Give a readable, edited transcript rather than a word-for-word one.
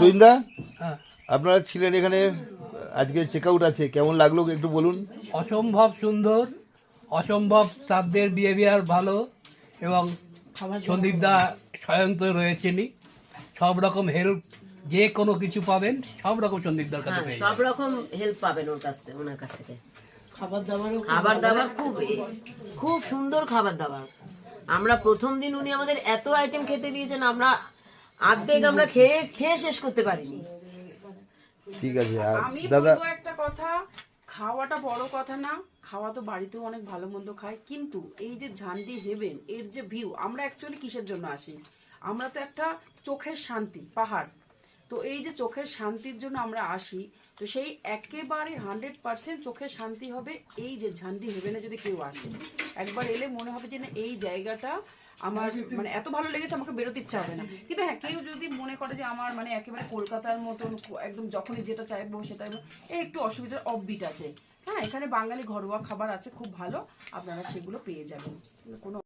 তুইন্দা হ্যাঁ, আপনারা ছিলেন এখানে, আজকে চেক আউট আছে, কেমন লাগলো একটু বলুন। অসম্ভব সুন্দর, অসম্ভব স্টাফদের বিহেভিয়ার ভালো, এবং সন্দীপদা স্বয়ং তো রয়েছেনই, সব রকম হেল্প, যে কোনো কিছু পাবেন সব রকম সন্দীপদার কাছে হ্যাঁ পেয়ে সব যাবেন। রকম হেল্প পাবেন ওনার কাছ থেকে। খাবার দাবারও খাবার দাবার খুব সুন্দর খাবার দাবার। আমরা প্রথম দিন উনি আমাদের এত আইটেম খেতে দিয়েছেন, আমরা অর্ধেক আমরা খেয়ে শেষ করতে পারিনি। ঠিক আছে। আর আমি দাদা, বলবো একটা কথা, খাওয়াটা বড় কথা না, খাওয়া তো বাড়িতেও অনেক ভালো মন্দ খায়, কিন্তু এই যে ঝান্ডি হেভেন এর যে ভিউ, আমরা অ্যাকচুয়ালি কিসের জন্য আসি? আমরা তো একটা চোখের শান্তি, পাহাড়, তো এই যে চোখের শান্তির জন্য আমরা আসি, তো সেই একেবারে 100% চোখের শান্তি হবে এই যে ঝান্ডি হেভেনে যদি কেউ আসে। একবার এলে মনে হবে যে না, এই জায়গাটা আমার মানে এত ভালো লেগেছে, আমাকে বেরোতে ইচ্ছা হবে না। কিন্তু হ্যাঁ, কেউ যদি মনে করে যে আমার মানে একেবারে কলকাতার মতন একদম যখনই যেটা চাইবো সেটা, এই একটু অসুবিধার অফবিট আছে। হ্যাঁ, এখানে বাঙালি ঘরোয়া খাবার আছে খুব ভালো, আপনারা সেগুলো পেয়ে যাবেন, কোনো